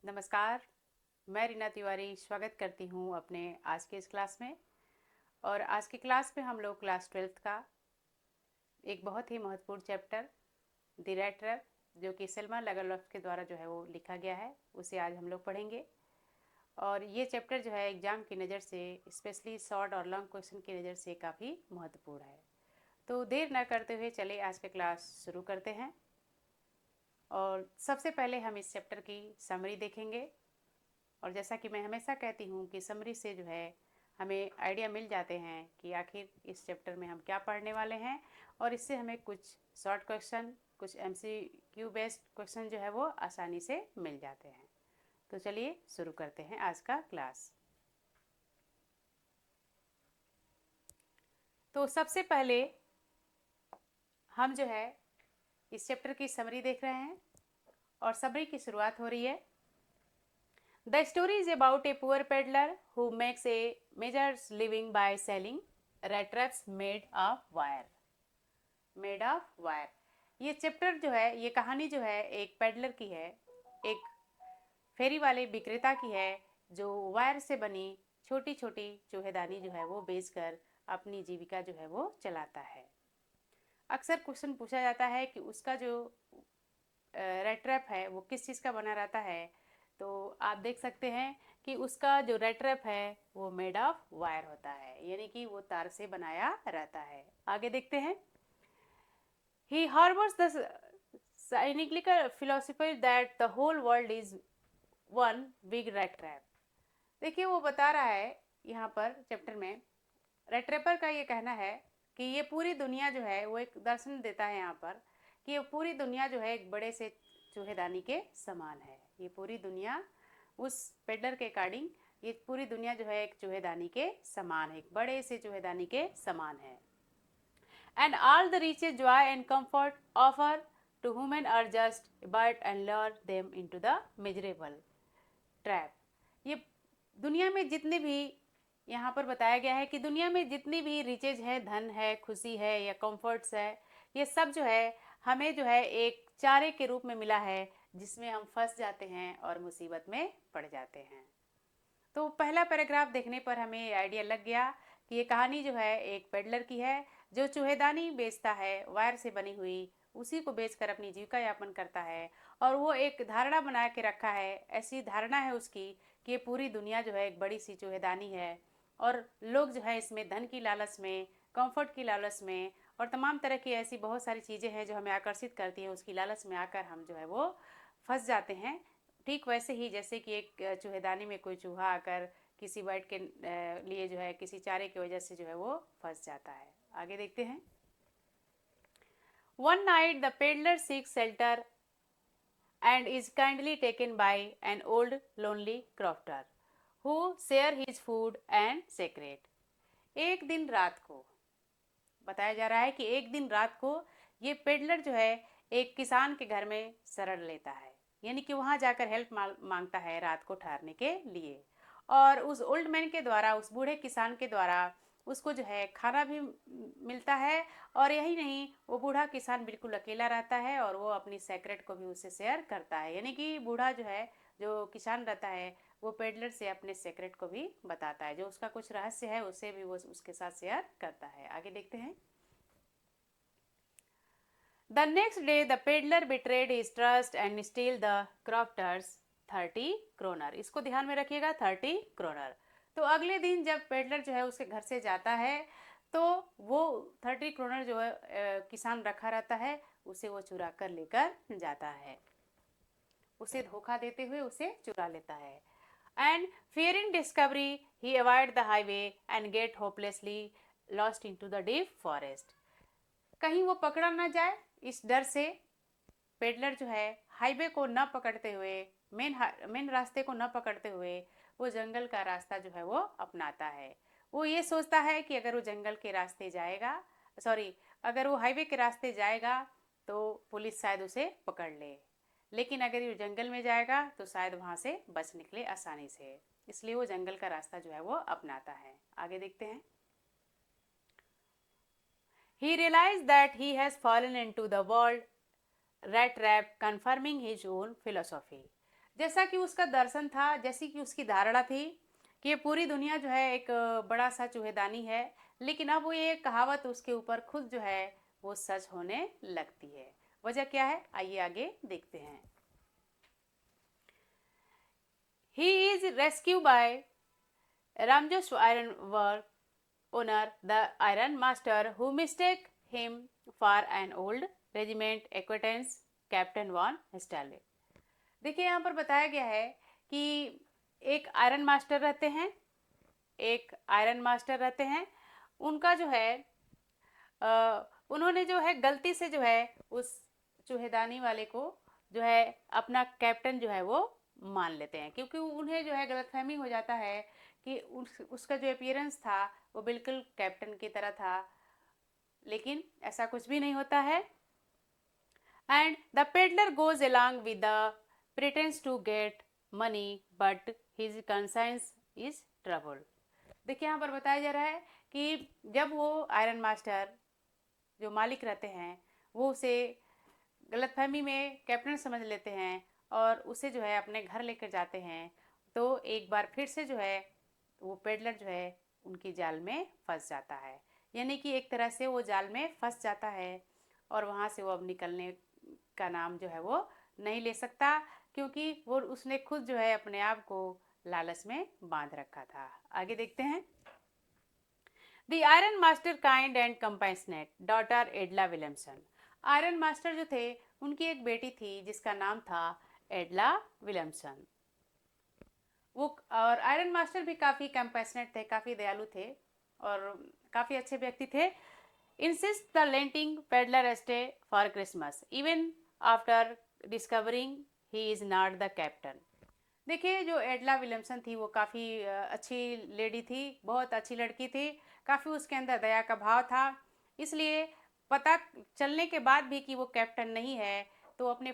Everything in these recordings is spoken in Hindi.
नमस्कार। मैं रीना तिवारी स्वागत करती हूँ अपने आज के इस क्लास में। और आज की क्लास में हम लोग क्लास 12th का एक बहुत ही महत्वपूर्ण चैप्टर द रैट ट्रैप, जो कि सेल्मा लगरलॉफ के द्वारा जो है वो लिखा गया है, उसे आज हम लोग पढ़ेंगे। और ये चैप्टर जो है एग्ज़ाम की नज़र से, स्पेशली शॉर्ट और लॉन्ग क्वेश्चन की नज़र से काफ़ी महत्वपूर्ण है। तो देर न करते हुए चलिए आज का क्लास शुरू करते हैं। और सबसे पहले हम इस चैप्टर की समरी देखेंगे। और जैसा कि मैं हमेशा कहती हूँ कि समरी से जो है हमें आइडिया मिल जाते हैं कि आखिर इस चैप्टर में हम क्या पढ़ने वाले हैं, और इससे हमें कुछ शॉर्ट क्वेश्चन, कुछ MCQ बेस्ड क्वेश्चन जो है वो आसानी से मिल जाते हैं। तो चलिए शुरू करते हैं आज का क्लास। तो सबसे पहले हम जो है इस चैप्टर की समरी देख रहे हैं, और समरी की शुरुआत हो रही है। The story is about a poor peddler who makes a meager's living by selling rat traps made of wire. Made of wire. ये चैप्टर जो है, ये कहानी जो है एक पेडलर की है, एक फेरी वाले विक्रेता की है, जो वायर से बनी छोटी छोटी चूहेदानी जो है वो बेचकर अपनी जीविका जो है वो चलाता है। अक्सर क्वेश्चन पूछा जाता है कि उसका जो रेड ट्रैप है वो किस चीज़ का बना रहता है। तो आप देख सकते हैं कि उसका जो रेड ट्रैप है वो मेड ऑफ वायर होता है, यानी कि वो तार से बनाया रहता है। आगे देखते हैं। He harbours the cynical philosophy that the whole world is one big rat trap. देखिए वो बता रहा है यहाँ पर चैप्टर में, रेड ट्रैपर का ये कहना है कि ये पूरी दुनिया जो है वो एक दर्शन देता है यहाँ पर, कि ये पूरी दुनिया जो है एक बड़े से चूहेदानी के समान है। ये पूरी दुनिया उस पेडलर के अकॉर्डिंग ये पूरी दुनिया जो है एक चूहेदानी के समान है, एक बड़े से चूहेदानी के समान है। And all the riches, joy and comfort offer to women are just but and lure them into the miserable trap. ये दुनिया में जितने भी, यहाँ पर बताया गया है कि दुनिया में जितनी भी रिचेज है, धन है, खुशी है या कंफर्ट्स है, ये सब जो है हमें जो है एक चारे के रूप में मिला है, जिसमें हम फंस जाते हैं और मुसीबत में पड़ जाते हैं। तो पहला पैराग्राफ देखने पर हमें ये आइडिया लग गया कि ये कहानी जो है एक पेडलर की है, जो चूहेदानी बेचता है, वायर से बनी हुई, उसी को बेचकर अपनी जीविका यापन करता है। और वो एक धारणा बना के रखा है, ऐसी धारणा है उसकी कि ये पूरी दुनिया जो है एक बड़ी सी चूहेदानी है, और लोग जो है इसमें धन की लालच में, कंफर्ट की लालच में, और तमाम तरह की ऐसी बहुत सारी चीज़ें हैं जो हमें आकर्षित करती हैं, उसकी लालच में आकर हम जो है वो फंस जाते हैं। ठीक वैसे ही जैसे कि एक चूहेदानी में कोई चूहा आकर किसी बर्ड के लिए जो है किसी चारे की वजह से जो है वो फंस जाता है। आगे देखते हैं। One night the peddler seeks shelter and is kindly taken by an old lonely crofter who share his food and secret. एक दिन रात को बताया जा रहा है कि एक दिन रात को ये पेडलर जो है एक किसान के घर में शरण लेता है, यानी कि वहाँ जाकर हेल्प मांगता है रात को ठहरने के लिए। और उस ओल्ड मैन के द्वारा, उस बूढ़े किसान के द्वारा उसको जो है खाना भी मिलता है। और यही नहीं, वो बूढ़ा किसान बिल्कुल अकेला रहता है और वो अपनी सेक्रेट को भी उससे शेयर करता है, यानी कि बूढ़ा जो है, जो किसान रहता है, वो पेडलर से अपने सेक्रेट को भी बताता है, जो उसका कुछ रहस्य है उसे भी वो उसके साथ शेयर करता है। आगे देखते हैं। The next day the peddler betrayed his trust and steal the crofter's 30 kroner. इसको ध्यान में रखिएगा, 30 kroner। तो अगले दिन जब पेडलर जो है उसके घर से जाता है, तो वो 30 kroner जो है किसान रखा रहता है, उसे वो चुरा कर लेकर जाता है, उसे धोखा देते हुए उसे चुरा लेता है। And fearing discovery he avoid the highway and get hopelessly lost into the deep forest. कहीं वो पकड़ा ना जाए, इस डर से पेडलर जो है हाईवे को न पकड़ते हुए, मेन रास्ते को न पकड़ते हुए, वो जंगल का रास्ता जो है वो अपनाता है। वो ये सोचता है कि अगर वो जंगल के रास्ते जाएगा, सॉरी, अगर वो हाईवे के रास्ते जाएगा तो पुलिस शायद उसे पकड़ ले, लेकिन अगर ये जंगल में जाएगा तो शायद वहाँ से बच निकले आसानी से, इसलिए वो जंगल का रास्ता जो है वो अपनाता है। आगे देखते हैं। He realized that he has fallen into the world rat trap, confirming his own philosophy. जैसा कि उसका दर्शन था, जैसी कि उसकी धारणा थी कि ये पूरी दुनिया जो है एक बड़ा सा चूहेदानी है, लेकिन अब वो ये कहावत उसके ऊपर खुद जो है वो सच होने लगती है। वजह क्या है, आइए आगे देखते हैं। He is rescue by Ramjo's ironwork owner, the Iron Master, who mistake him for an old regiment acquaintance, captain von Stahle. देखिए यहाँ पर बताया गया है कि एक आयरन मास्टर रहते हैं, एक आयरन मास्टर रहते हैं। उनका जो है उन्होंने जो है गलती से जो है उस चूहेदानी वाले को जो है अपना कैप्टन जो है वो मान लेते हैं, क्योंकि उन्हें जो है गलतफहमी हो जाता है कि उसका जो अपीयरेंस था वो बिल्कुल कैप्टन की तरह था, लेकिन ऐसा कुछ भी नहीं होता है। And the peddler goes along with the pretence to get money but his conscience is trouble. देखिए यहाँ पर बताया जा रहा है कि जब वो आयरन मास्टर जो मालिक रहते हैं वो उसे गलतफहमी में कैप्टन समझ लेते हैं और उसे जो है अपने घर लेकर जाते हैं, तो एक बार फिर से जो है वो पेडलर जो है उनकी जाल में फंस जाता है। यानी कि एक तरह से वो जाल में फंस जाता है और वहाँ से वो अब निकलने का नाम जो है वो नहीं ले सकता, क्योंकि वो उसने खुद जो है अपने आप को लालच में बांध रखा था। आगे देखते हैं। The iron master kind and compassionate daughter एडला Williamson. Iron master जो थे उनकी एक बेटी थी जिसका नाम था एडला विलियमसन। वो और आयरन मास्टर भी काफ़ी कंपैशनेट थे, काफ़ी दयालु थे और काफ़ी अच्छे व्यक्ति थे। Insist the lending peddler stay for Christmas even after discovering he is not the captain. देखिए जो एडला विलियमसन थी वो काफ़ी अच्छी लेडी थी, बहुत अच्छी लड़की थी, काफ़ी उसके अंदर दया का भाव था। इसलिए पता चलने के बाद भी कि वो कैप्टन नहीं है, तो अपने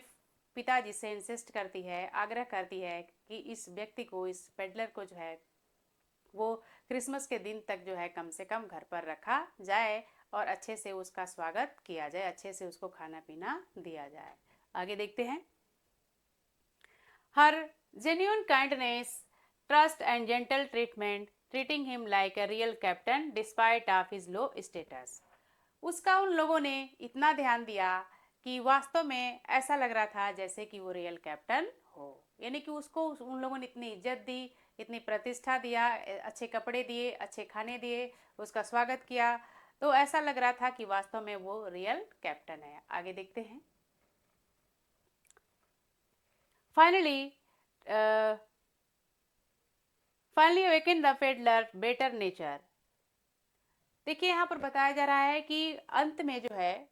पिताजी से इंसिस्ट करती है, आग्रह करती है कि इस व्यक्ति को, इस पेडलर को जो है वो क्रिसमस के दिन तक जो है कम से कम घर पर रखा जाए और अच्छे से उसका स्वागत किया जाए, अच्छे से उसको खाना पीना दिया जाए। आगे देखते हैं। Her genuine kindness, trust and gentle treatment, treating him like a real captain despite of his low status. उसका उन लोगों ने इतना ध्यान दिया कि वास्तव में ऐसा लग रहा था जैसे कि वो रियल कैप्टन हो। यानी कि उसको उन लोगों ने इतनी इज्जत दी, इतनी प्रतिष्ठा दिया, अच्छे कपड़े दिए, अच्छे खाने दिए, उसका स्वागत किया, तो ऐसा लग रहा था कि वास्तव में वो रियल कैप्टन है। आगे देखते हैं। Finally, finally awakened the peddler better nature. देखिए यहाँ पर बताया जा रहा है कि अंत में जो है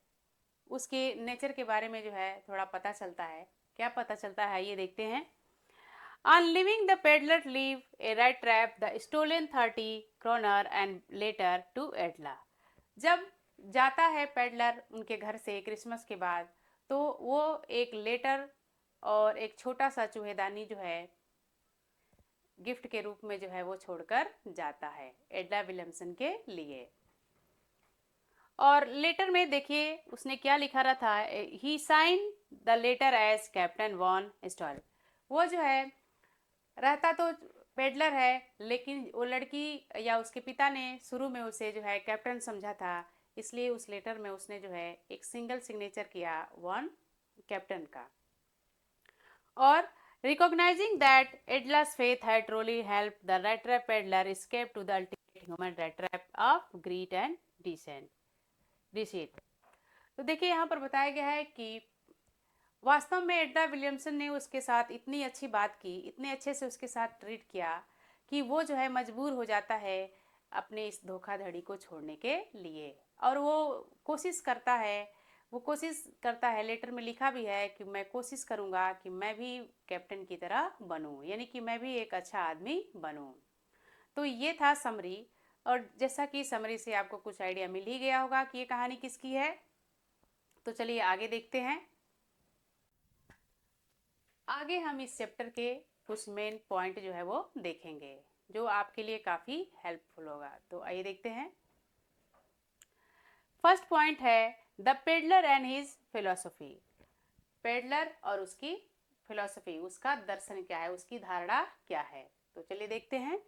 उसके नेचर के बारे में जो है थोड़ा पता चलता है। क्या पता चलता है ये देखते हैं। On leaving the peddler leave a rat trap the stolen 30 kroner and later to Edla. जब जाता है पेडलर उनके घर से क्रिसमस के बाद, तो वो एक लेटर और एक छोटा सा चूहेदानी जो है गिफ्ट के रूप में जो है वो छोड़कर जाता है एडला विलियमसन के लिए। और लेटर में देखिए उसने क्या लिखा रहा था। He sign the letter as captain von Stahle. वो जो है रहता तो पेडलर है, लेकिन वो लड़की या उसके पिता ने शुरू में उसे जो है कैप्टन समझा था, इसलिए उस लेटर में उसने जो है एक सिंगल सिग्नेचर किया वॉन कैप्टन का। और recognizing that Edla's faith had truly helped the rat trap peddler escape to the ultimate human rat trap of greed and deceit. तो देखिए यहाँ पर बताया गया है कि वास्तव में एडला विलियमसन ने उसके साथ इतनी अच्छी बात की, इतने अच्छे से उसके साथ ट्रीट किया कि वो जो है मजबूर हो जाता है अपने इस धोखाधड़ी को छोड़ने के लिए, और वो कोशिश करता है, लेटर में लिखा भी है कि मैं कोशिश करूँगा कि मैं भी कैप्टन की तरह बनूँ, यानी कि मैं भी एक अच्छा आदमी बनूँ। तो ये था समरी, और जैसा कि समरी से आपको कुछ आइडिया मिल ही गया होगा कि ये कहानी किसकी है। तो चलिए आगे देखते हैं। आगे हम इस चैप्टर के कुछ मेन पॉइंट जो है वो देखेंगे जो आपके लिए काफ़ी हेल्पफुल होगा। तो आइए देखते हैं। फर्स्ट पॉइंट है the peddler and his philosophy. Peddler और उसकी फिलॉसफी, उसका दर्शन क्या है, उसकी धारणा क्या है। तो चलिए देखते हैं।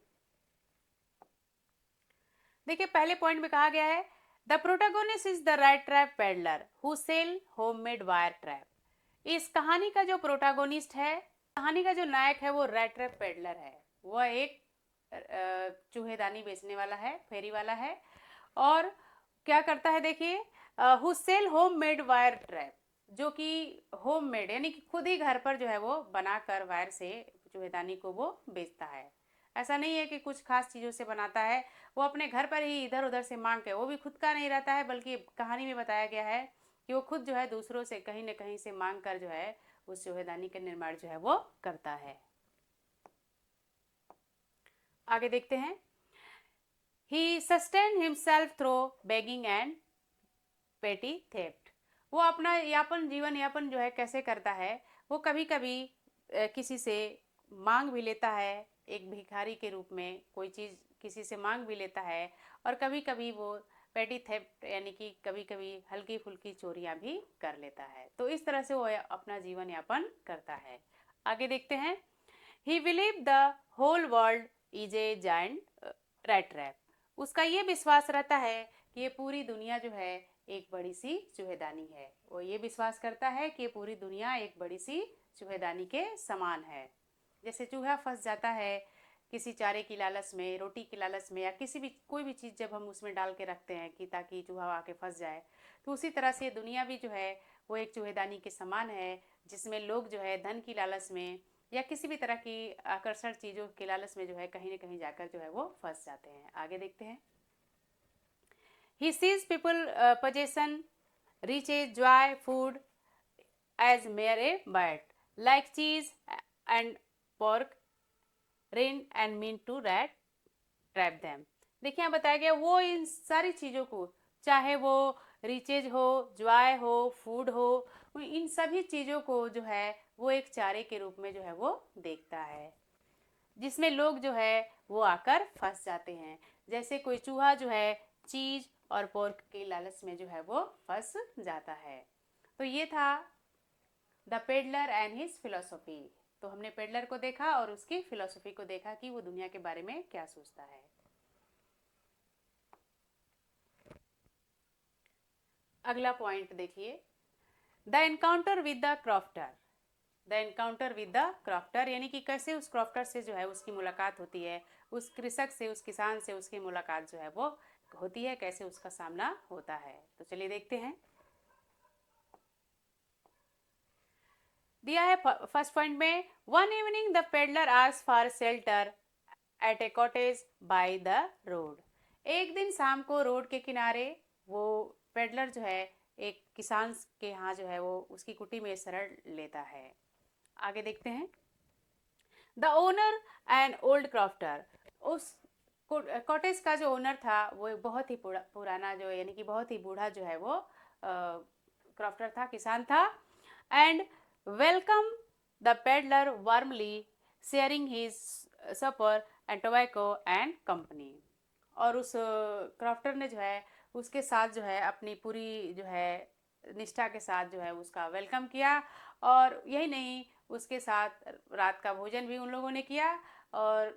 देखिए पहले पॉइंट में कहा गया है the protagonist is the rat trap peddler who sell homemade wire trap. इस कहानी का जो प्रोटागोनिस्ट है, कहानी का जो नायक है वो रैट ट्रैप पेडलर है। वह एक चूहेदानी बेचने वाला है, फेरी वाला है। और क्या करता है देखिए, who sell homemade wire trap, जो कि होममेड यानी कि खुद ही घर पर जो है वो बनाकर वायर से चूहेदानी को वो बेचता है। ऐसा नहीं है कि कुछ खास चीज़ों से बनाता है, वो अपने घर पर ही इधर उधर से मांग के, वो भी खुद का नहीं रहता है, बल्कि कहानी में बताया गया है कि वो खुद जो है दूसरों से कहीं न कहीं से मांग कर जो है उस चूहेदानी का निर्माण जो है वो करता है। आगे देखते हैं। He sustain himself through begging and petty theft. वो अपना जीवन यापन जो है कैसे करता है, वो कभी कभी किसी से मांग भी लेता है, एक भिखारी के रूप में कोई चीज़ किसी से मांग भी लेता है, और कभी कभी वो पेटी थेफ्ट यानी कि कभी कभी हल्की फुल्की चोरियां भी कर लेता है। तो इस तरह से वो अपना जीवन यापन करता है। आगे देखते हैं। He believe the whole world is a giant rat trap. उसका ये विश्वास रहता है कि ये पूरी दुनिया जो है एक बड़ी सी चूहेदानी है। वो ये विश्वास करता है कि ये पूरी दुनिया एक बड़ी सी चूहेदानी के समान है। जैसे चूहा फंस जाता है किसी चारे की लालच में, रोटी की लालच में, या किसी भी कोई भी चीज़ जब हम उसमें डाल के रखते हैं कि ताकि चूहा आके फंस जाए, तो उसी तरह से दुनिया भी जो है वो एक चूहेदानी के समान है, जिसमें लोग जो है धन की लालच में या किसी भी तरह की आकर्षण चीज़ों के लालच में जो है कहीं न कहीं जाकर जो है वो फंस जाते हैं। आगे देखते हैं। He sees people possession, riches, joy, food as mere a bite, like cheese and pork, rain and mean to rat trap them। देखिए यहाँ बताया गया वो इन सारी चीज़ों को, चाहे वो रिचेज हो, जॉय हो, फूड हो, इन सभी चीज़ों को जो है वो एक चारे के रूप में जो है वो देखता है, जिसमें लोग जो है वो आकर फंस जाते हैं। जैसे कोई चूहा जो है चीज और पोर्क के लालच में जो है वो फंस जाता है। तो ये था the peddler and his philosophy. तो हमने पेडलर को देखा और उसकी फिलोसफी को देखा कि वो दुनिया के बारे में क्या सोचता है। अगला पॉइंट देखिए, the encounter with the crofter. The encounter with the crofter यानी कि कैसे उस क्रॉफ्टर से जो है उसकी मुलाकात होती है, उस कृषक से, उस किसान से उसकी मुलाकात जो है वो होती है, कैसे उसका सामना होता है। तो चलिए देखते हैं। दिया है फर्स्ट पॉइंट में, one evening the peddler asked for shelter at a cottage by the road. एक दिन शाम को रोड के किनारे वो पेडलर जो है एक किसान के यहाँ जो है वो उसकी कुटी में शरण लेता है। आगे देखते हैं। The owner and old crofter. उस कॉटेज का जो ओनर था वो बहुत ही पुराना जो यानी कि बहुत ही बूढ़ा जो है वो क्रॉफ्टर था, किसान था। And welcome the peddler warmly sharing his supper and tobacco and company. और उस क्रॉफ्टर ने जो है उसके साथ जो है अपनी पूरी जो है निष्ठा के साथ जो है उसका वेलकम किया, और यही नहीं उसके साथ रात का भोजन भी उन लोगों ने किया और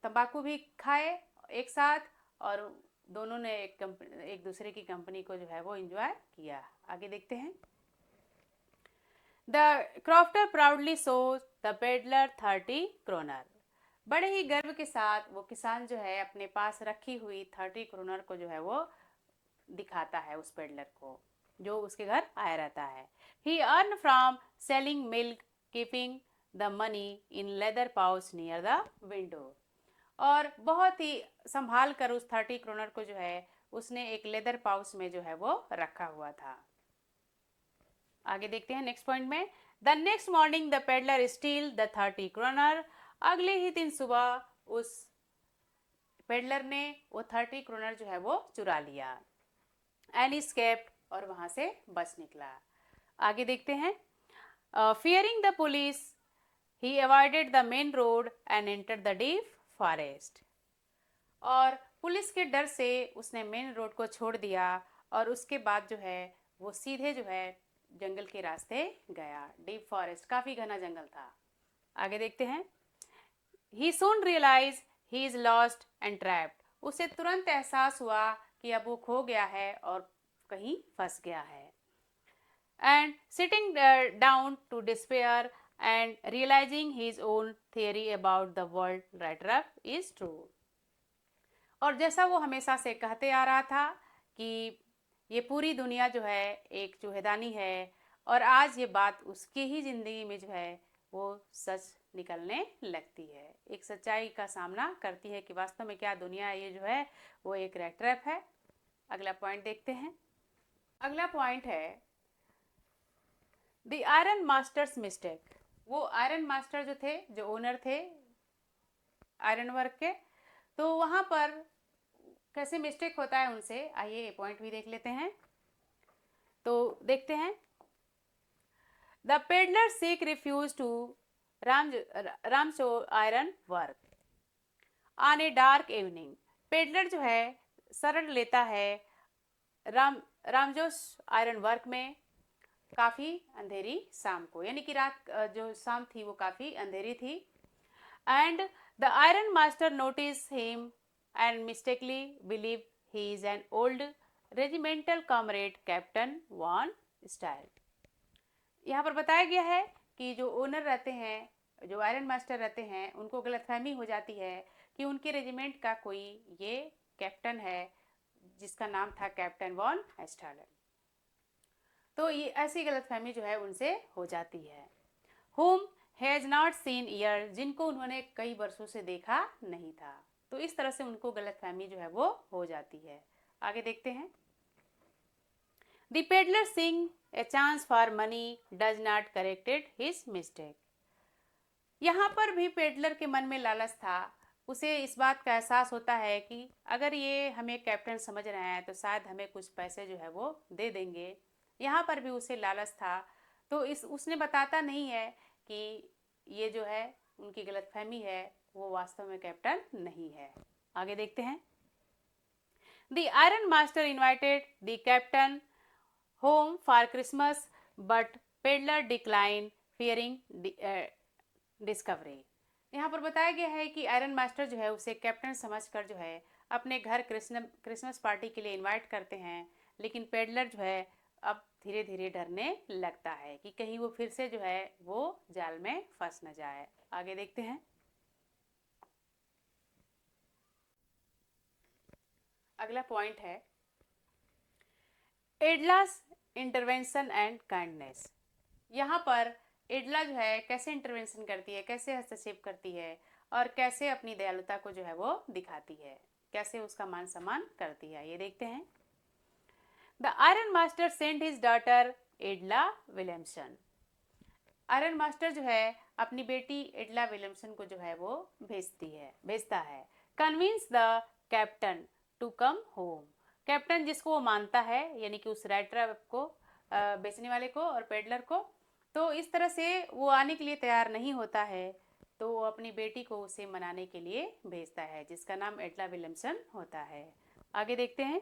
तंबाकू भी खाए एक साथ, और दोनों ने एक दूसरे की कंपनी को जो है वो एंजॉय किया। आगे देखते हैं। The crofter proudly shows the peddler 30 kronor. बड़े ही गर्व के साथ वो किसान जो है अपने पास रखी हुई 30 क्रोनर को जो है वो दिखाता है उस पेडलर को, जो उसके घर आया रहता है। He earn from selling milk keeping the money in leather pouch near the window. और बहुत ही संभाल कर उस 30 क्रोनर को जो है उसने एक लेदर पाउच में जो है वो रखा हुआ था। आगे देखते हैं नेक्स्ट पॉइंट में। The next morning the peddler steal the 30 kronor. अगले ही दिन सुबह उस पेडलर ने वो 30 क्रोनर जो है वो चुरा लिया। एंड स्केप्ड, और वहां से बच निकला। आगे देखते हैं। Fearing the police he avoided the main road and entered the deep forest. और पुलिस के डर से उसने मेन रोड को छोड़ दिया और उसके बाद जो है वो सीधे जो है जंगल के रास्ते गया। डीप फॉरेस्ट, काफ़ी घना जंगल था। आगे देखते हैं। He soon realized he is lost and trapped. उसे तुरंत एहसास हुआ कि अब वो खो गया है और कहीं फंस गया है। And sitting down to despair and realizing his own theory about the world right up is true. और जैसा वो हमेशा से कहते आ रहा था कि ये पूरी दुनिया जो है एक चूहेदानी है, और आज ये बात उसकी ही ज़िंदगी में जो है वो सच निकलने लगती है, एक सच्चाई का सामना करती है कि वास्तव में क्या दुनिया ये जो है वो एक रैट ट्रैप है। अगला पॉइंट देखते हैं। अगला पॉइंट है द आयरन मास्टर्स मिस्टेक। वो आयरन मास्टर जो थे, जो ओनर थे आयरन वर्क के, तो वहाँ पर कैसे मिस्टेक होता है उनसे, आइए ये पॉइंट भी देख लेते हैं। तो देखते हैं। The peddler seek refuge to Ramsjo iron work on a dark evening. Peddler जो है शरण लेता है रामजोस आयरन वर्क में काफ़ी अंधेरी शाम को, यानी कि रात जो शाम थी वो काफ़ी अंधेरी थी। And the iron master notice him and mistakenly believe he is an old regimental comrade captain von Stahle. यहाँ पर बताया गया है कि जो ओनर रहते हैं, जो आयरन मास्टर रहते हैं, उनको गलतफहमी हो जाती है कि उनके रेजिमेंट का कोई ये कैप्टन है जिसका नाम था कैप्टन वॉन स्टाइल। तो ये ऐसी गलतफहमी जो है उनसे हो जाती है। Home has not seen year, जिनको उन्होंने कई वर्षों से देखा नहीं था, तो इस तरह से उनको गलतफहमी जो है वो हो जाती है। आगे देखते हैं। The peddler seeing a chance for money does not corrected his mistake. यहाँ पर भी पेडलर के मन में लालच था, उसे इस बात का एहसास होता है कि अगर ये हमें कैप्टन समझ रहे हैं तो शायद हमें कुछ पैसे जो है वो दे देंगे। यहाँ पर भी उसे लालच था, तो उसने बताता नहीं है कि ये जो है उनकी गलतफहमी है, वो वास्तव में कैप्टन नहीं है। आगे देखते हैं। The iron master invited the captain home for Christmas but peddler decline fearing discovery. यहाँ पर बताया गया है कि आयरन मास्टर जो है उसे कैप्टन समझकर जो है अपने घर क्रिसमस पार्टी के लिए इनवाइट करते हैं, लेकिन पेडलर जो है अब धीरे धीरे डरने लगता है कि कहीं वो फिर से जो है वो जाल में फंस न जाए। आगे देखते हैं। अगला पॉइंट है एडलास इंटरवेंशन एंड काइंडनेस। यहाँ पर एडला जो है कैसे इंटरवेंशन करती है, कैसे हस्तक्षेप करती है और कैसे अपनी दयालुता को जो है वो दिखाती है, कैसे उसका मान सम्मान करती है, ये देखते हैं। The iron master sent his daughter एडला Williamson. Iron master जो है अपनी बेटी एडला विलियमसन को जो है वो भेजता है। Convince the captain to come home. Captain जिसको वो मानता है, यानी कि उस राइटर को, बेचने वाले को और पेडलर को, तो इस तरह से वो आने के लिए तैयार नहीं होता है, तो वो अपनी बेटी को उसे मनाने के लिए भेजता है, जिसका नाम एडला विलियमसन होता है। आगे देखते हैं।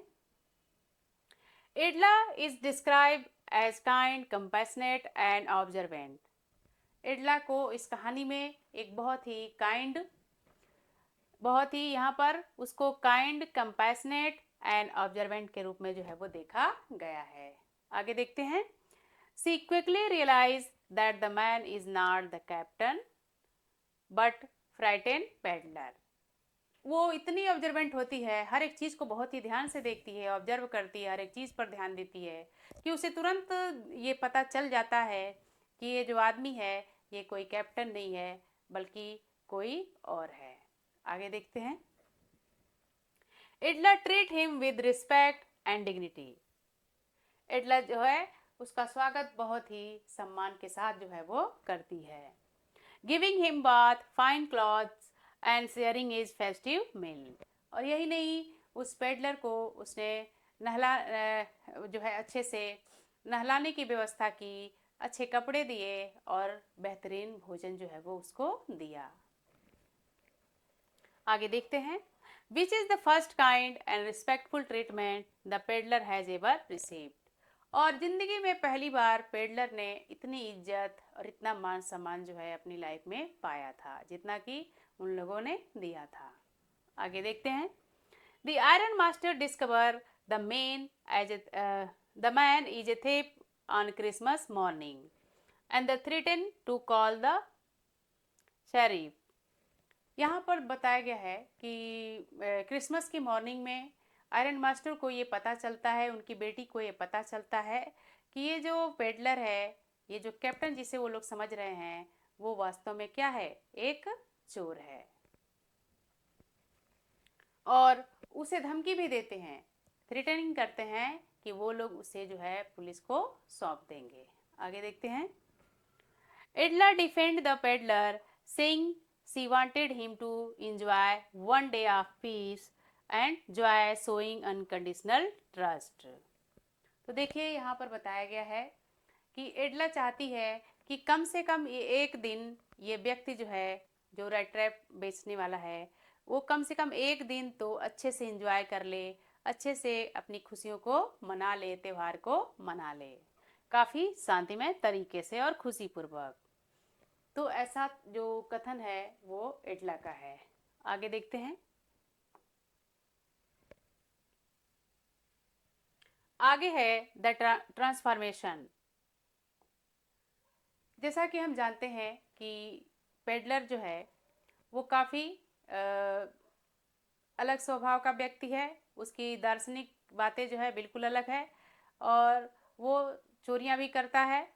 Edla is describe as kind, compassionate and observant. Edla को इस कहानी में एक बहुत ही काइंड, बहुत ही यहाँ पर उसको काइंड, कंपैशनेट एंड ऑब्जर्वेंट के रूप में जो है वो देखा गया है। आगे देखते हैं। She quickly realized that the man is not the captain but frightened peddler. वो इतनी ऑब्जर्वेंट होती है, हर एक चीज़ को बहुत ही ध्यान से देखती है, ऑब्जर्व करती है, हर एक चीज़ पर ध्यान देती है कि उसे तुरंत ये पता चल जाता है कि ये जो आदमी है ये कोई कैप्टन नहीं है बल्कि कोई और है। आगे देखते हैं। Edla treat him with respect and dignity. Edla जो है उसका स्वागत बहुत ही सम्मान के साथ जो है वो करती है। Giving him bath, fine clothes and sharing his festive meal. और यही नहीं, उस पेडलर को उसने जो है अच्छे से नहलाने की व्यवस्था की, अच्छे कपड़े दिए और बेहतरीन भोजन जो है वो उसको दिया। आगे देखते हैं। Which is the first kind and respectful treatment the peddler has ever received. और ज़िंदगी में पहली बार पेडलर ने इतनी इज्जत और इतना मान सम्मान जो है अपनी लाइफ में पाया था जितना कि उन लोगों ने दिया था। आगे देखते हैं। The iron master discover the man as the man is a thief on Christmas morning and the threaten to call the sheriff। यहाँ पर बताया गया है कि क्रिसमस की मॉर्निंग में आयरन मास्टर को ये पता चलता है, उनकी बेटी को ये पता चलता है कि ये जो पेडलर है, ये जो कैप्टन जिसे वो लोग समझ रहे हैं, वो वास्तव में क्या है, एक चोर है। और उसे धमकी भी देते हैं, थ्रेटनिंग करते हैं कि वो लोग उसे जो है पुलिस को सौंप देंगे। आगे देखते हैं। Edla defend the peddler saying she wanted him to enjoy one day of peace and joy showing unconditional trust। तो देखिए यहाँ पर बताया गया है कि एडला चाहती है कि कम से कम ये एक दिन ये व्यक्ति जो है, जो रेड ट्रैप बेचने वाला है, वो कम से कम एक दिन तो अच्छे से एंजॉय कर ले, अच्छे से अपनी खुशियों को मना ले, त्यौहार को मना ले, काफ़ी शांतिमय तरीके से और खुशीपूर्वक। तो ऐसा जो कथन है वो एडला का है। आगे देखते हैं। आगे है द ट्रांसफॉर्मेशन। जैसा कि हम जानते हैं कि पेडलर जो है वो काफ़ी अलग स्वभाव का व्यक्ति है, उसकी दार्शनिक बातें जो है बिल्कुल अलग है और वो चोरियां भी करता है।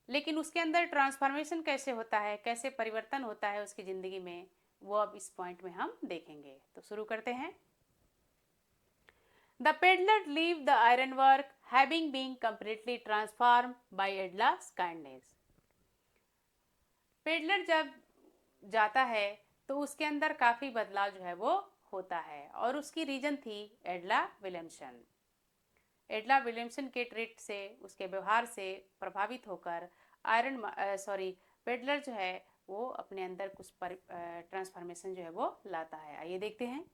लेकिन उसके अंदर ट्रांसफॉर्मेशन कैसे होता है, कैसे परिवर्तन होता है उसकी ज़िंदगी में, वो अब इस पॉइंट में हम देखेंगे। तो शुरू करते हैं। The peddler leave the iron work having been completely transform by Edla's kindness. Peddler जब जाता है तो उसके अंदर काफ़ी बदलाव जो है वो होता है और उसकी रीजन थी एडला विलियमसन। एडला विलियमसन के ट्रीट से, उसके व्यवहार से प्रभावित होकर पेडलर जो है वो अपने अंदर कुछ ट्रांसफॉर्मेशन जो है वो लाता है। आइए देखते हैं।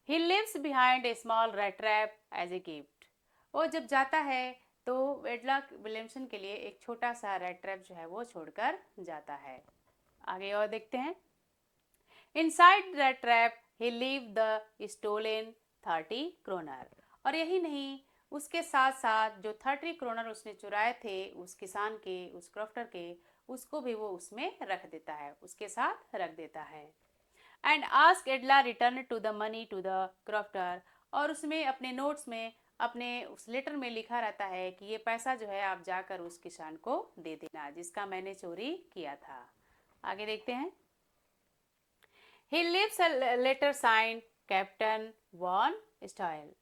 He leaves behind a small red trap as a gift. वो जब जाता है तो एडला विलियमसन के लिए एक छोटा सा रेड ट्रैप जो है वो छोड़कर जाता है। आगे और देखते हैं। Inside rat trap he leave the stolen 30 kronor. और यही नहीं, उसके साथ साथ जो 30 क्रोनर उसने चुराए थे उस किसान के, उस क्रॉफ्टर के, उसको भी वो उसमें रख देता है, उसके साथ रख देता है। And ask Edla return to the money to the crofter. और उसमें अपने नोट्स में, अपने उस लेटर में लिखा रहता है कि ये पैसा जो है आप जाकर उस किसान को दे देना जिसका मैंने चोरी किया था। आगे देखते हैं। He leaves a letter sign captain von Stahle.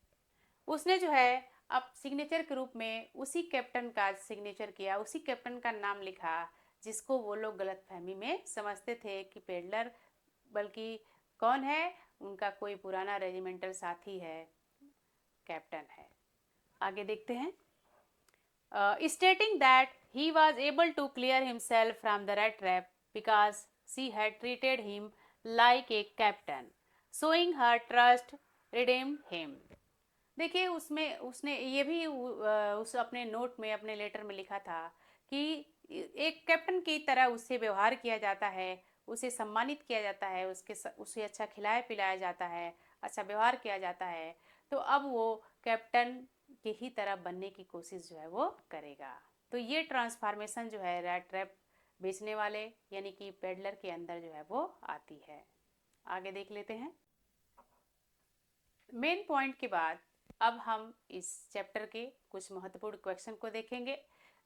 उसने जो है अब सिग्नेचर के रूप में उसी कैप्टन का सिग्नेचर किया, उसी कैप्टन का नाम लिखा जिसको वो लोग गलतफहमी में समझते थे कि पेडलर बल्कि कौन है, उनका कोई पुराना रेजिमेंटल साथी है, कैप्टन है। आगे देखते हैं। Stating that he was able to clear himself from the rat trap because she had treated him like a captain showing her trust redeemed him. देखिए उसमें उसने ये भी उस अपने नोट में, अपने लेटर में लिखा था कि एक कैप्टन की तरह उससे व्यवहार किया जाता है, उसे सम्मानित किया जाता है, उसे अच्छा खिलाया पिलाया जाता है, अच्छा व्यवहार किया जाता है। तो अब वो कैप्टन के ही तरह बनने की कोशिश जो है वो करेगा। तो ये ट्रांसफॉर्मेशन जो है रेड ट्रैप बेचने वाले यानी कि पेडलर के अंदर जो है वो आती है। आगे देख लेते हैं। मेन पॉइंट के बाद अब हम इस चैप्टर के कुछ महत्वपूर्ण क्वेश्चन को देखेंगे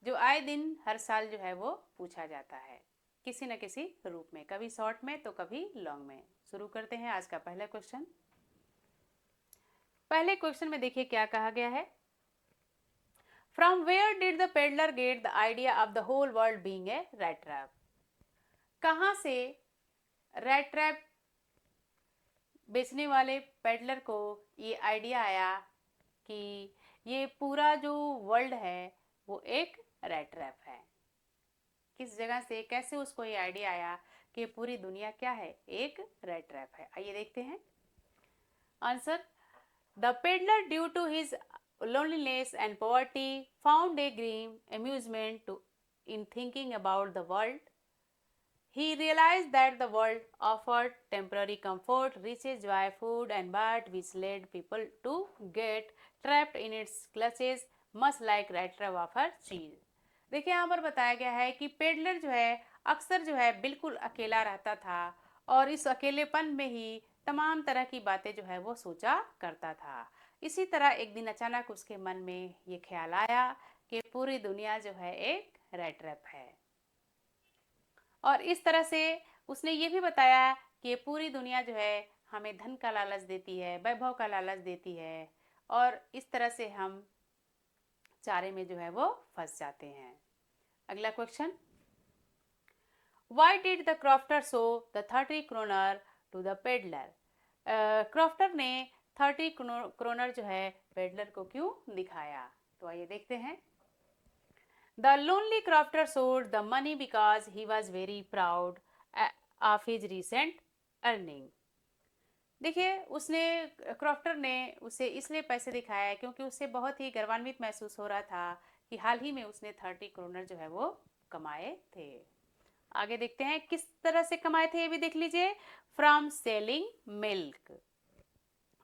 जो आए दिन हर साल जो है वो पूछा जाता है किसी न किसी रूप में, कभी शॉर्ट में तो कभी लॉन्ग में। शुरू करते हैं आज का पहला क्वेश्चन। पहले क्वेश्चन में देखिए क्या कहा गया है। From where did the peddler get the idea of the whole world being a rat trap. कहाँ से रेड ट्रैप बेचने वाले पेडलर को ये आइडिया आया कि ये पूरा जो वर्ल्ड है वो एक रेड ट्रैप है। किस जगह से, कैसे उसको ये आइडिया आया कि पूरी दुनिया क्या है, एक रेड ट्रैप है। आइए देखते हैं answer. The peddler due to his loneliness and poverty, found a grim amusement in thinking about the world. He realized that the world offered temporary comfort, riches, joy, food, and but which led people to get trapped in its clutches, much like rat trap of a cheese. देखिए यहाँ पर बताया गया है कि पेडलर जो है अक्सर जो है बिल्कुल अकेला रहता था और इस अकेलेपन में ही तमाम तरह की बातें जो है वो सोचा करता था। इसी तरह एक दिन अचानक उसके मन में ये ख्याल आया कि पूरी दुनिया जो है एक रैट ट्रैप है और इस तरह से उसने ये भी बताया कि पूरी दुनिया जो है हमें धन का लालच देती है, वैभव का लालच देती है और इस तरह से हम चारे में जो है वो फंस जाते हैं। अगला question, why did the crofter show the 30 kronor to the peddler? Crofter ने 30 क्रोनर जो है पेडलर को क्यों दिखाया? तो आइए देखते हैं। The lonely crofter showed the money because he was very proud of his recent earning. देखिए उसने क्रॉफ्टर ने उसे इसलिए पैसे दिखाया क्योंकि उसे बहुत ही गर्वान्वित महसूस हो रहा था कि हाल ही में उसने 30 क्रोनर जो है वो कमाए थे। आगे देखते हैं किस तरह से कमाए थे, ये भी देख लीजिए। From selling milk,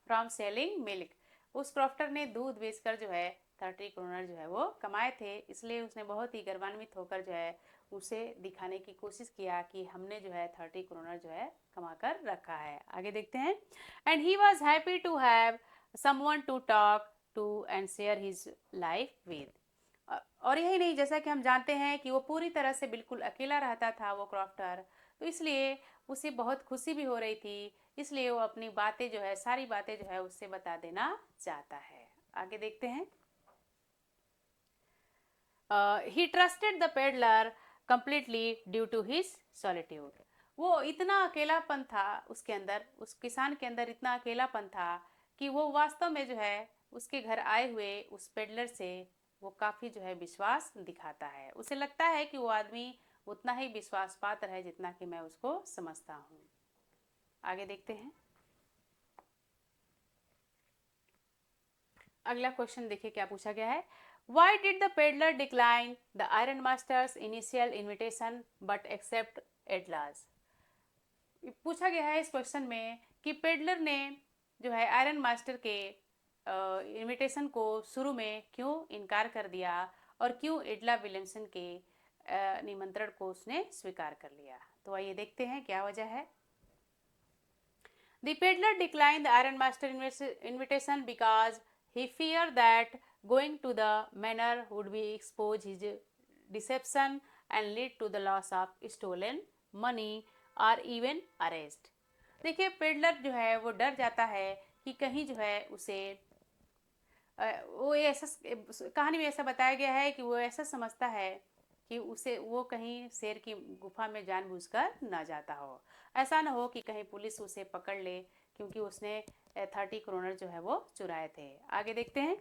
from selling milk, उस क्रॉफ्टर ने दूध बेचकर जो है 30 क्रोनर जो है वो कमाए थे, इसलिए उसने बहुत ही गर्वान्वित होकर जो है उसे दिखाने की कोशिश किया कि हमने जो है 30 क्रोनर जो है कमा कर रखा है। आगे देखते हैं। And he was happy to have someone to talk to and share his life with. और यही नहीं, जैसा कि हम जानते हैं कि वो पूरी तरह से बिल्कुल अकेला रहता था वो क्रॉफ्टर, तो इसलिए उसे बहुत खुशी भी हो रही थी, इसलिए वो अपनी बातें जो है सारी बातें जो है उससे बता देना चाहता है। आगे देखते हैं। He trusted the peddler completely due to his solitude. वो इतना अकेलापन था उसके अंदर, उस किसान के अंदर इतना अकेलापन था कि वो वास्तव में जो है उसके घर आए हुए उस पेडलर से वो काफ़ी जो है विश्वास दिखाता है। उसे लगता है कि वो आदमी उतना ही विश्वास पात्र है जितना कि मैं उसको समझता हूँ। आगे देखते हैं। अगला क्वेश्चन देखिए क्या पूछा गया है। Why did the peddler decline the iron master's initial invitation but accept at last? पूछा गया है इस क्वेश्चन में कि पेडलर ने जो है आयरन मास्टर के इनविटेशन को शुरू में क्यों इनकार कर दिया और क्यों एडला विलियमसन के निमंत्रण को उसने स्वीकार कर लिया। तो आइए देखते हैं क्या वजह है। The peddler declined the iron master invitation because he feared that going to the manor would be expose his deception and lead to the loss of stolen money or even arrest. देखिए पेडलर जो है वो डर जाता है कि कहीं जो है उसे वो ऐसा कहानी में ऐसा बताया गया है कि वो ऐसा समझता है कि उसे वो कहीं शेर की गुफा में जानबूझकर ना जाता हो, ऐसा ना हो कि कहीं पुलिस उसे पकड़ ले क्योंकि उसने 30 क्रोनर जो है वो चुराए थे। आगे देखते हैं।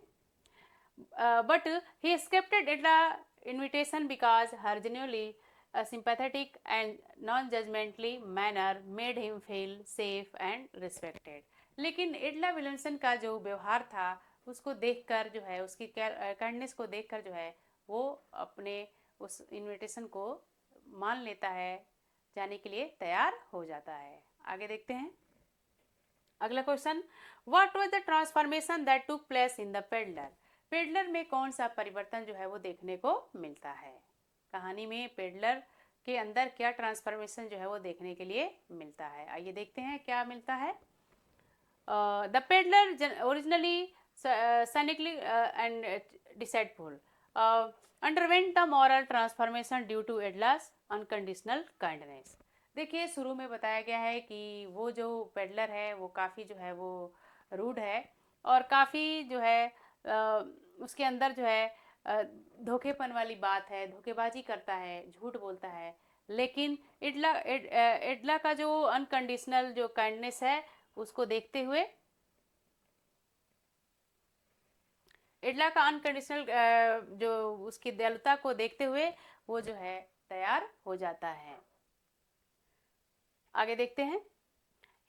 But he accepted it the invitation because her genuinely sympathetic and non-judgmentally manner made him feel safe and respected. लेकिन एडला विलियमसन का जो व्यवहार था उसको देखकर जो है उसकी काइंडनेस को देखकर जो है वो अपने उस इनविटेशन को मान लेता है, जाने के लिए तैयार हो जाता है। आगे देखते हैं। अगला question, what was the transformation that took place in the peddler? Peddler में कौन सा परिवर्तन जो है वो देखने को मिलता है? कहानी में पेडलर के अंदर क्या ट्रांसफॉर्मेशन जो है वो देखने के लिए मिलता है? आइए देखते हैं क्या मिलता है। The peddler originally cynically and deceitful underwent the moral transformation due to Edla's unconditional kindness. देखिए शुरू में बताया गया है कि वो जो पेडलर है वो काफ़ी जो है वो रूड है और काफ़ी जो है उसके अंदर जो है धोखेपन वाली बात है, धोखेबाजी करता है, झूठ बोलता है, लेकिन एडला का जो अनकंडीशनल जो काइंडनेस है उसको देखते हुए, एडला का अनकंडीशनल जो उसकी दयालुता को देखते हुए वो जो है तैयार हो जाता है। आगे देखते हैं।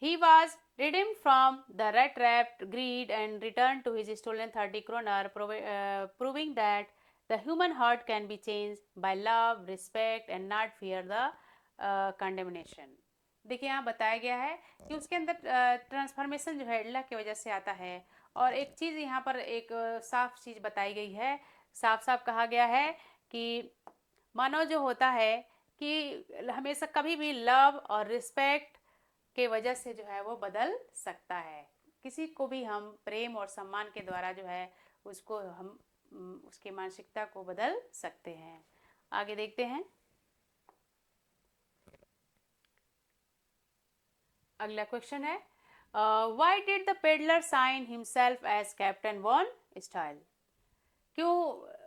He was redeemed from the rat trap greed and returned to his stolen 30 kroner, proving that the human heart can be changed by love, respect and not fear the condemnation. देखिए यहाँ बताया गया है कि उसके अंदर ट्रांसफॉर्मेशन जो है अल्लाह की वजह से आता है। और एक चीज़ यहाँ पर एक साफ चीज़ बताई गई है, साफ साफ कहा गया है कि मानव जो होता है कि हमेशा कभी भी लव और रिस्पेक्ट के वजह से जो है वो बदल सकता है। किसी को भी हम प्रेम और सम्मान के द्वारा जो है उसको हम उसकी मानसिकता को बदल सकते हैं। आगे देखते हैं। अगला क्वेश्चन है, why did the peddler sign himself as captain von Stahle? क्यों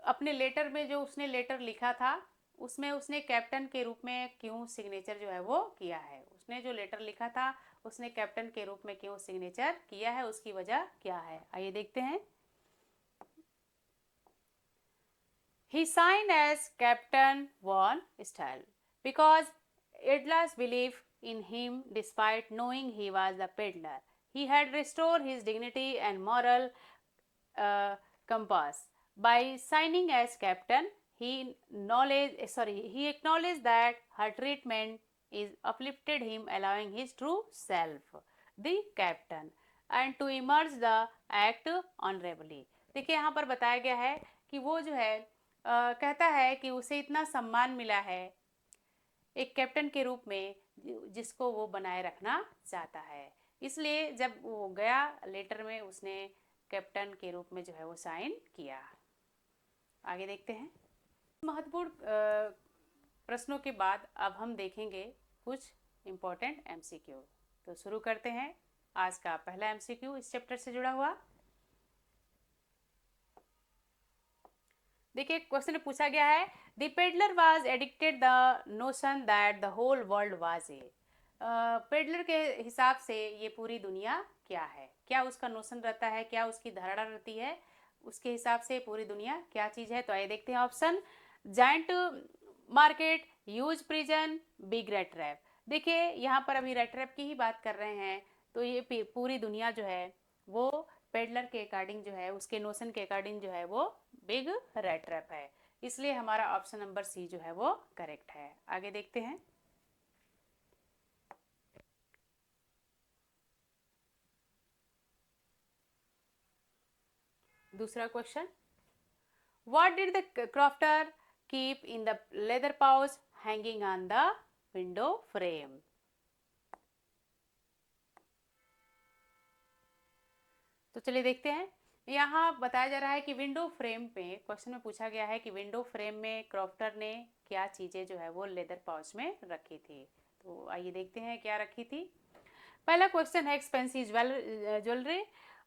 अपने लेटर में जो उसने लेटर लिखा था उसमें उसने कैप्टन के रूप में क्यों सिग्नेचर जो है वो किया है? उसने जो लेटर लिखा था उसने कैप्टन के रूप में क्यों सिग्नेचर किया है, उसकी वजह क्या है? आइए देखते हैं। He signed as Captain Von Stahl because Edla's belief in him despite knowing he was the peddler. He had restored his dignity and moral compass. By signing as captain, he acknowledged that her treatment is uplifted him, allowing his true self, the captain, and to emerge the act honorably. देखिए यहाँ पर बताया गया है कि वो जो है कहता है कि उसे इतना सम्मान मिला है एक कैप्टन के रूप में जिसको वो बनाए रखना चाहता है। इसलिए जब वो गया लेटर में उसने कैप्टन के रूप में जो है वो साइन किया। आगे देखते हैं। महत्वपूर्ण प्रश्नों के बाद अब हम देखेंगे कुछ इम्पोर्टेंट एमसीक्यू। तो शुरू करते हैं आज का पहला एमसीक्यू इस चैप्टर से जुड़ा हुआ। देखिए क्वेश्चन में पूछा गया है, the peddler was addicted the notion that the whole world was a. Peddler के हिसाब से ये पूरी दुनिया क्या है? क्या उसका नोशन रहता है, क्या उसकी धारणा रहती है, उसके हिसाब से पूरी दुनिया क्या चीज़ है? तो आइए देखते हैं option. Giant market, huge prison, big red trap. देखिए यहाँ पर अभी रेड ट्रैप की ही बात कर रहे हैं, तो ये पूरी दुनिया जो है वो पेडलर के अकॉर्डिंग जो है उसके नोशन के अकॉर्डिंग जो है वो बिग रेड ट्रैप है। इसलिए हमारा ऑप्शन नंबर सी जो है वो करेक्ट है। आगे देखते हैं। दूसरा question, what did the crofter keep in the leather pouch hanging on the window frame? तो चलिए देखते हैं। यहाँ बताया जा रहा है कि विंडो फ्रेम पे क्वेश्चन में पूछा गया है कि विंडो फ्रेम में क्रॉफ्टर ने क्या चीज़ें जो है वो लेदर पाउच में रखी थी। तो आइए देखते हैं क्या रखी थी। पहला क्वेश्चन है एक्सपेंसिव ज्वेलरी,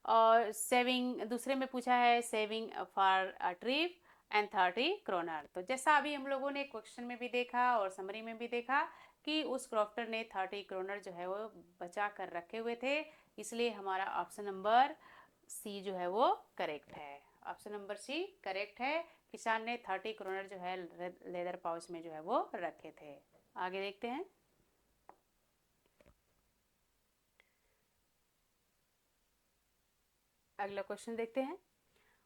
और सेविंग दूसरे में पूछा है saving for a trip and 30 kroner. तो जैसा अभी हम लोगों ने क्वेश्चन में भी देखा और समरी में भी देखा कि उस क्रॉफ्टर ने 30 क्रोनर जो है वो बचा कर रखे हुए थे। इसलिए हमारा ऑप्शन नंबर सी जो है वो करेक्ट है। ऑप्शन नंबर सी करेक्ट है। किसान ने 30 क्रोनर जो है लेदर पाउच में जो है वो रखे थे। आगे देखते हैं। अगला क्वेश्चन देखते हैं।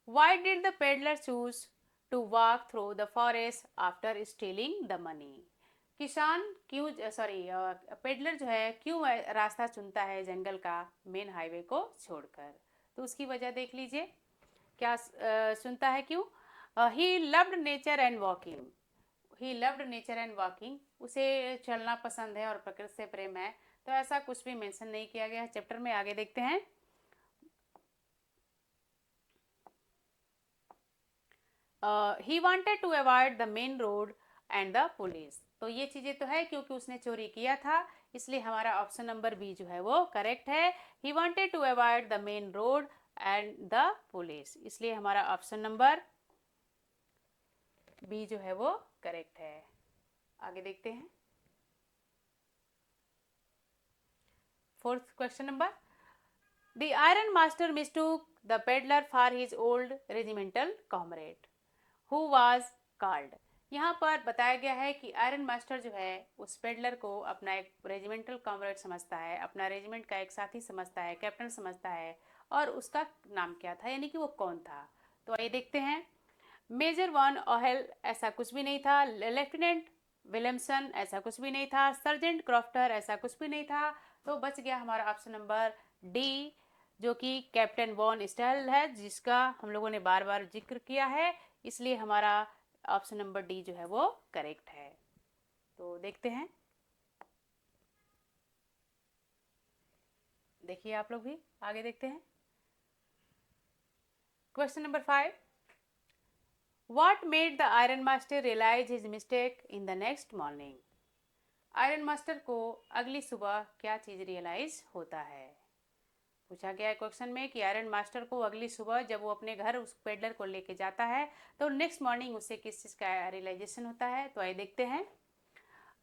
Why did the peddler choose to walk through the forest after stealing the money? किसान क्यों पेडलर जो है क्यों रास्ता चुनता है जंगल का मेन हाईवे को छोड़कर? तो उसकी वजह देख लीजिए क्या सुनता है क्यों। He loved nature and walking. He loved nature and walking, उसे चलना पसंद है और प्रकृति से प्रेम है। तो ऐसा कुछ भी मेंशन नहीं किया गया है चैप्टर में। आगे देखते हैं। He wanted to avoid the main road and the police. तो ये चीज़ें तो है क्योंकि उसने चोरी किया था, इसलिए हमारा ऑप्शन नंबर बी जो है वो करेक्ट है। He wanted to avoid the main road and the police, इसलिए हमारा ऑप्शन नंबर बी जो है वो करेक्ट है। आगे देखते हैं। Fourth question number, the iron master mistook the peddler for his old regimental comrade who was called. यहाँ पर बताया गया है कि आयरन मास्टर जो है उस पेडलर को अपना एक रेजिमेंटल कॉमरेड समझता है, अपना रेजिमेंट का एक साथी समझता है, कैप्टन समझता है, और उसका नाम क्या था, यानी कि वो कौन था। तो आइए देखते हैं। मेजर वन ओहेल ऐसा कुछ भी नहीं था, लेफ्टिनेंट विलियमसन ऐसा कुछ भी नहीं था, सर्जेंट क्रॉफ्टर ऐसा कुछ भी नहीं था। तो बच गया हमारा ऑप्शन नंबर डी, जो कि कैप्टन वॉन स्टाइल है, जिसका हम लोगों ने बार बार जिक्र किया है, इसलिए हमारा ऑप्शन नंबर डी जो है वो करेक्ट है। तो देखते हैं, देखिए आप लोग भी आगे देखते हैं। Question number 5, what made the iron master realize his mistake in the next morning. Iron master को अगली सुबह क्या चीज़ रियलाइज होता है। पूछा गया है क्वेश्चन में कि आयरन मास्टर को अगली सुबह जब वो अपने घर उस पेडलर को लेके जाता है तो नेक्स्ट मॉर्निंग उसे किस चीज़ का रियलाइजेशन होता है। तो आइए देखते हैं।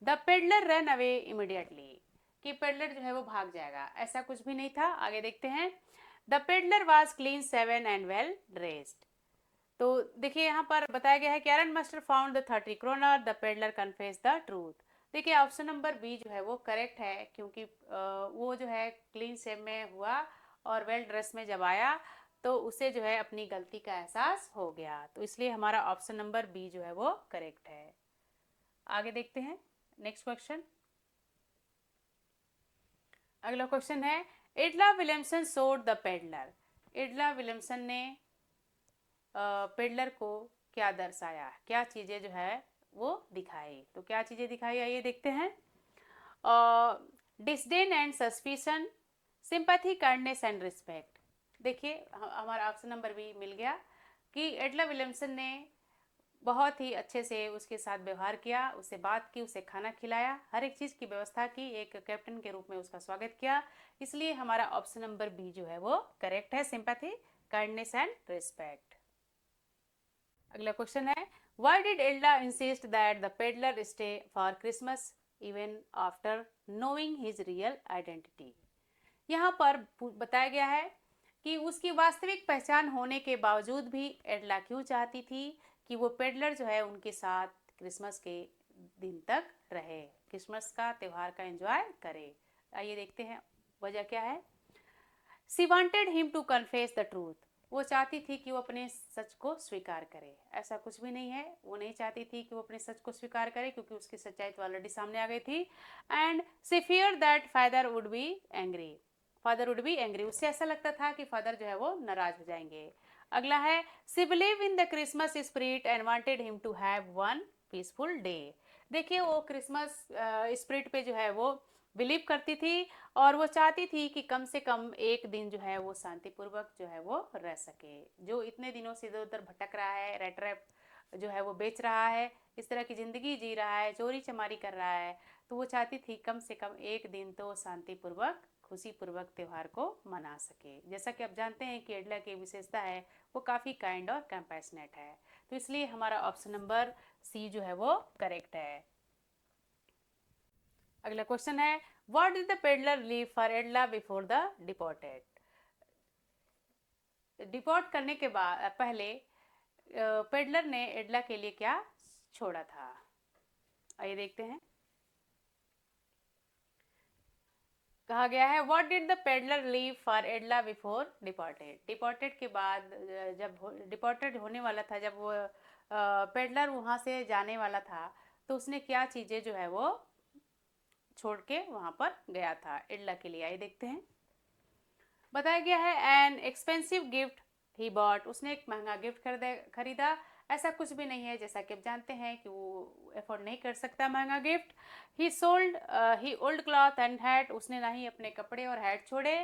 The peddler run away immediately, कि पेडलर जो है वो भाग जाएगा, ऐसा कुछ भी नहीं था। आगे देखते हैं। The peddler was clean shaven and well dressed. तो देखिए यहाँ पर बताया गया है कि iron master found the 30 kroner, the peddler confess the truth. देखिए ऑप्शन नंबर बी जो है वो करेक्ट है, क्योंकि वो जो है क्लीन शेव में हुआ और वेल ड्रेस में जब आया तो उसे जो है अपनी गलती का एहसास हो गया, तो इसलिए हमारा ऑप्शन नंबर बी जो है वो करेक्ट है। आगे देखते हैं नेक्स्ट क्वेश्चन। अगला क्वेश्चन है, एडला विलियमसन सोड द पेडलर। एडला विलियमसन ने पेडलर को क्या दर्शाया, क्या चीज़ें जो है वो दिखाई। तो क्या चीज़ें दिखाई आइए देखते हैं। Disdain and suspicion, sympathy, kindness and respect. देखिए हमारा ऑप्शन नंबर बी मिल गया कि एडला विलियमसन ने बहुत ही अच्छे से उसके साथ व्यवहार किया, उससे बात की, उसे खाना खिलाया, हर एक चीज़ की व्यवस्था की, एक कैप्टन के रूप में उसका स्वागत किया, इसलिए हमारा ऑप्शन नंबर बी जो है वो करेक्ट है, सिंपैथी, काइंडनेस एंड रिस्पेक्ट। अगला क्वेश्चन है, व्हाई डिड एल्डा insist that the peddler stay for Christmas even after knowing his real identity. यहाँ पर बताया गया है कि उसकी वास्तविक पहचान होने के बावजूद भी एडला क्यों चाहती थी कि वो पेडलर जो है उनके साथ क्रिसमस के दिन तक रहे, क्रिसमस का त्यौहार का एंजॉय करे। आइए देखते हैं वजह क्या है। She wanted him to confess the truth, वो चाहती थी कि वो अपने सच को स्वीकार करे, ऐसा कुछ भी नहीं है, वो नहीं चाहती थी कि वो अपने सच को स्वीकार करे क्योंकि उसकी सच्चाई तो ऑलरेडी सामने आ गई थी। And she fear that father would be angry, father would be angry, उससे ऐसा लगता था कि फादर जो है वो नाराज हो जाएंगे। अगला है, she believe in the Christmas spirit and wanted him to have one peaceful day. देखिए वो क्रिसमस स्पिरिट पे जो है वो बिलीव करती थी और वो चाहती थी कि कम से कम एक दिन जो है वो शांतिपूर्वक जो है वो रह सके। जो इतने दिनों से इधर उधर भटक रहा है, रेट रैप जो है वो बेच रहा है, इस तरह की ज़िंदगी जी रहा है, चोरी चमारी कर रहा है, तो वो चाहती थी कम से कम एक दिन तो शांतिपूर्वक खुशीपूर्वक त्यौहार को मना सके। जैसा कि आप जानते हैं कि एडला की विशेषता है वो काफ़ी काइंड और कंपैशनेट है, तो इसलिए हमारा ऑप्शन नंबर सी जो है वो करेक्ट है। अगला क्वेश्चन है, what did the peddler leave for एडला before the deported. Deport करने के बाद पहले पेडलर ने एडला के लिए क्या छोड़ा था। आइए देखते हैं। कहा गया है, what did the peddler leave for एडला before deported. Deported के बाद जब डिपोर्टेड होने वाला था, जब वो पेडलर वहाँ से जाने वाला था, तो उसने क्या चीज़ें जो है वो छोड़ के वहाँ पर गया था एडला के लिए। आइए देखते हैं। बताया गया है, an expensive gift he bought, उसने एक महंगा गिफ्ट खरीदा। ऐसा कुछ भी नहीं है, जैसा कि आप जानते हैं कि वो अफोर्ड नहीं कर सकता महंगा gift. He old cloth and hat, उसने ना ही अपने कपड़े और हैट छोड़े।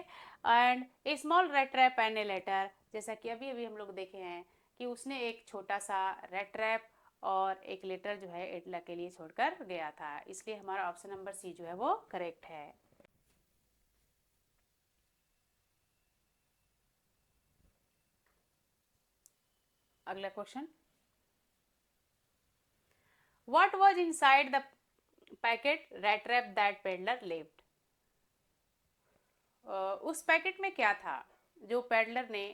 And a small red trap and a letter, जैसा कि अभी अभी हम लोग देखे हैं कि उसने एक छोटा सा रेड ट्रैप और एक लेटर जो है एडला के लिए छोड़कर गया था, इसलिए हमारा ऑप्शन नंबर सी जो है वो करेक्ट है। अगला question, what was inside the packet red trap that peddler left. उस पैकेट में क्या था जो पेडलर ने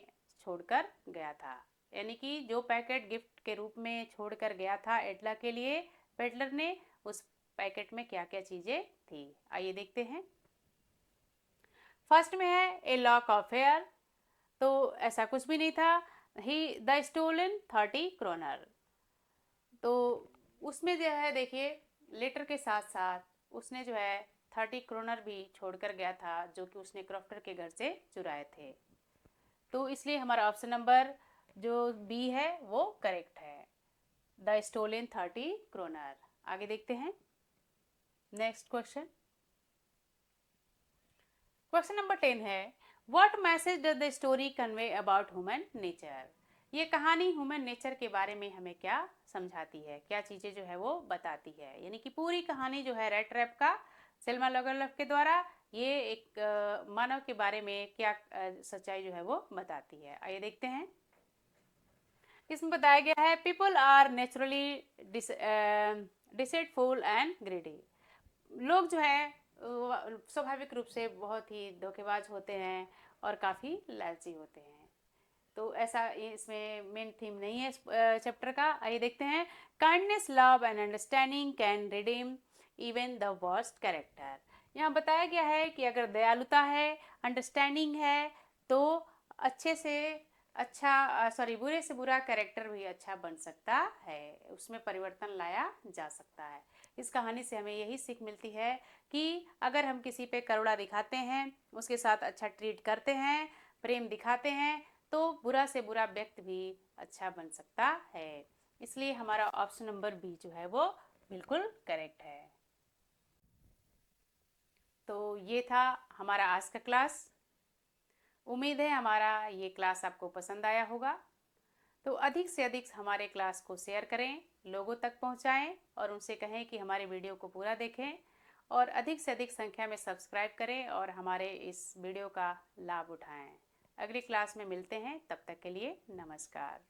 छोड़कर गया था। यानी कि जो पैकेट गिफ्ट के रूप में छोड़कर गया था एडला के लिए, पेडलर ने, उस पैकेट में क्या क्या चीज़ें थी, आइए देखते हैं। फर्स्ट में है ए लॉक ऑफ हेयर, तो ऐसा कुछ भी नहीं था। ही द स्टोलन 30 क्रोनर, तो उसमें जो है देखिए लेटर के साथ साथ उसने जो है 30 क्रोनर भी छोड़कर गया था, जो कि उसने क्रॉफ्टर के घर से चुराए थे। तो इसलिए हमारा ऑप्शन नंबर जो बी है वो करेक्ट है, द स्टोलन 30 क्रोनर। आगे देखते हैं नेक्स्ट क्वेश्चन। क्वेश्चन नंबर 10 है, what message does the story convey about human nature. ये कहानी ह्यूमन नेचर के बारे में हमें क्या समझाती है, क्या चीज़ें जो है वो बताती है। यानी कि पूरी कहानी जो है रैट रैप का सेल्मा लोगरलफ के द्वारा ये एक मानव के बारे में क्या सच्चाई जो है वो बताती है, आइए देखते हैं। इसमें बताया गया है people are naturally deceitful and greedy. लोग जो है स्वाभाविक रूप से बहुत ही धोखेबाज होते हैं और काफ़ी लालची होते हैं। तो ऐसा इसमें मेन थीम नहीं है चैप्टर का, आइए देखते हैं। Kindness, love and understanding can redeem even the worst character. यहाँ बताया गया है कि अगर दयालुता है, अंडरस्टैंडिंग है, तो अच्छे से अच्छा बुरे से बुरा कैरेक्टर भी अच्छा बन सकता है, उसमें परिवर्तन लाया जा सकता है। इस कहानी से हमें यही सीख मिलती है कि अगर हम किसी पे करुणा दिखाते हैं, उसके साथ अच्छा ट्रीट करते हैं, प्रेम दिखाते हैं, तो बुरा से बुरा व्यक्ति भी अच्छा बन सकता है। इसलिए हमारा ऑप्शन नंबर बी जो है वो बिल्कुल करेक्ट है। तो ये था हमारा आज का क्लास। उम्मीद है हमारा ये क्लास आपको पसंद आया होगा। तो अधिक से अधिक हमारे क्लास को शेयर करें, लोगों तक पहुंचाएं और उनसे कहें कि हमारे वीडियो को पूरा देखें और अधिक से अधिक संख्या में सब्सक्राइब करें और हमारे इस वीडियो का लाभ उठाएं। अगली क्लास में मिलते हैं, तब तक के लिए नमस्कार।